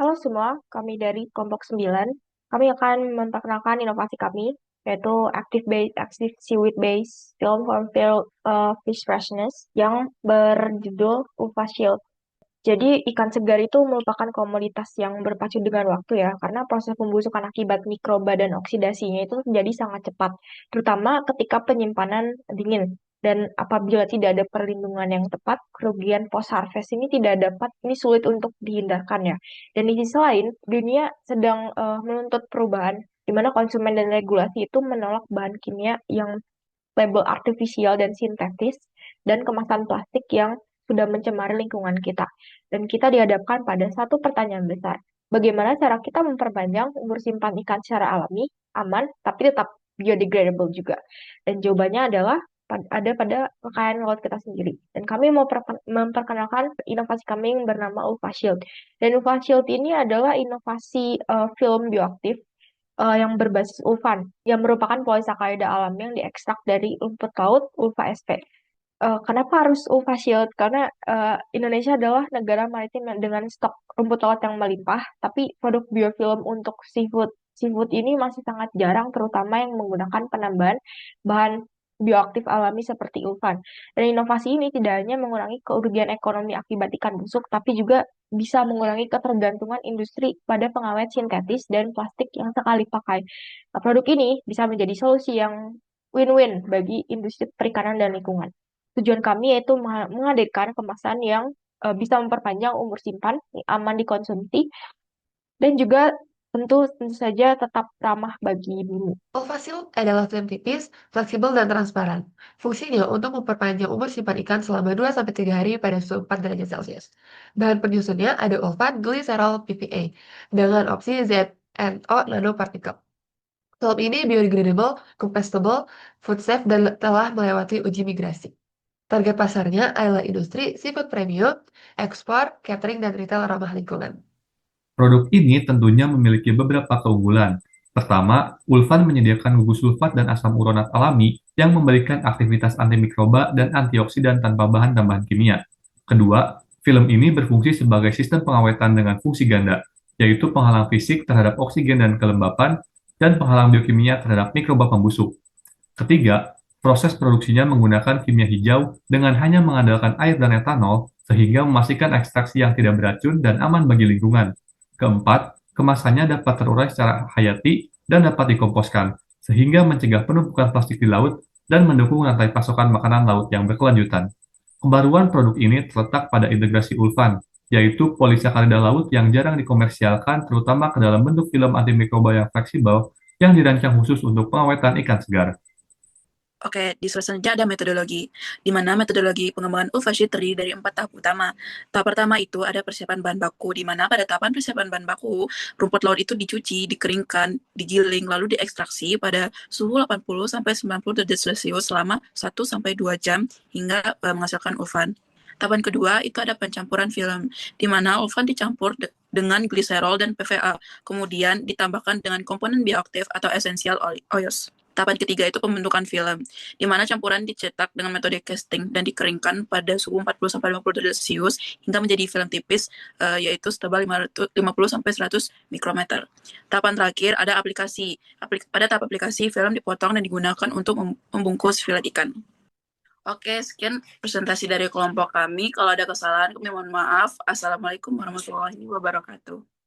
Halo semua, kami dari kelompok 9. Kami akan memperkenalkan inovasi kami, yaitu Active Seaweed Based Film for Fish Freshness yang berjudul Uva Shield. Jadi ikan segar itu merupakan komoditas yang berpacu dengan waktu ya, karena proses pembusukan akibat mikroba dan oksidasinya itu menjadi sangat cepat, terutama ketika penyimpanan dingin. Dan apabila tidak ada perlindungan yang tepat, kerugian post harvest ini sulit untuk dihindarkan ya. Dan di sisi lain, dunia sedang menuntut perubahan, di mana konsumen dan regulasi itu menolak bahan kimia yang label artifisial dan sintetis, dan kemasan plastik yang sudah mencemari lingkungan kita. Dan kita dihadapkan pada satu pertanyaan besar. Bagaimana cara kita memperpanjang umur simpan ikan secara alami, aman, tapi tetap biodegradable juga? Dan jawabannya adalah ada pada kekayaan laut kita sendiri. Dan kami mau memperkenalkan inovasi kami yang bernama Ulfa Shield. Dan Ulfa Shield ini adalah inovasi film bioaktif yang berbasis ulfan, yang merupakan polisakarida alami yang diekstrak dari rumput laut ulfa sp. Kenapa harus ulfa shield? Karena Indonesia adalah negara maritim dengan stok rumput laut yang melimpah, tapi produk biofilm untuk seafood ini masih sangat jarang, terutama yang menggunakan penambahan bahan bioaktif alami seperti ulfan. Dan inovasi ini tidak hanya mengurangi kerugian ekonomi akibat ikan busuk, tapi juga bisa mengurangi ketergantungan industri pada pengawet sintetis dan plastik yang sekali pakai. Nah, produk ini bisa menjadi solusi yang win-win bagi industri perikanan dan lingkungan. Tujuan kami yaitu menghadirkan kemasan yang bisa memperpanjang umur simpan, aman dikonsumsi, dan juga tentu saja tetap ramah bagi bumi. Ovasil adalah film tipis, fleksibel, dan transparan. Fungsinya untuk memperpanjang umur simpan ikan selama 2-3 hari pada suhu 4 derajat Celcius. Bahan penyusunnya ada olefin glycerol PVA dengan opsi ZNO nanopartikel. Film ini biodegradable, compostable, food safe, dan telah melewati uji migrasi. Target pasarnya adalah industri seafood premium, ekspor, catering, dan retail ramah lingkungan. Produk ini tentunya memiliki beberapa keunggulan. Pertama, Ulfan menyediakan gugus sulfat dan asam uronat alami yang memberikan aktivitas antimikroba dan antioksidan tanpa bahan tambahan kimia. Kedua, film ini berfungsi sebagai sistem pengawetan dengan fungsi ganda, yaitu penghalang fisik terhadap oksigen dan kelembapan dan penghalang biokimia terhadap mikroba pembusuk. Ketiga, proses produksinya menggunakan kimia hijau dengan hanya mengandalkan air dan etanol, sehingga memastikan ekstraksi yang tidak beracun dan aman bagi lingkungan. Keempat, kemasannya dapat terurai secara hayati dan dapat dikomposkan, sehingga mencegah penumpukan plastik di laut dan mendukung rantai pasokan makanan laut yang berkelanjutan. Kebaruan produk ini terletak pada integrasi ulfan, yaitu polisakarida laut yang jarang dikomersialkan terutama ke dalam bentuk film antimikroba yang fleksibel yang dirancang khusus untuk pengawetan ikan segar. Oke, di selanjutnya ada metodologi, di mana metodologi pengembangan UFASHI terdiri dari 4 tahap utama. Tahap pertama itu ada persiapan bahan baku, di mana pada tahapan persiapan bahan baku, rumput laut itu dicuci, dikeringkan, digiling, lalu diekstraksi pada suhu 80-90 derajat Celcius selama 1-2 jam hingga menghasilkan ulfan. Tahapan kedua itu ada pencampuran film, di mana ulfan dicampur dengan gliserol dan PVA, kemudian ditambahkan dengan komponen bioaktif atau essential oils. Tahapan ketiga itu pembentukan film, di mana campuran dicetak dengan metode casting dan dikeringkan pada suhu 40-50 derajat Celcius hingga menjadi film tipis, yaitu setebal 50-100 mikrometer. Tahapan terakhir ada aplikasi. Pada tahap aplikasi, film dipotong dan digunakan untuk membungkus filet ikan. Oke, sekian presentasi dari kelompok kami. Kalau ada kesalahan, kami mohon maaf. Assalamualaikum warahmatullahi wabarakatuh.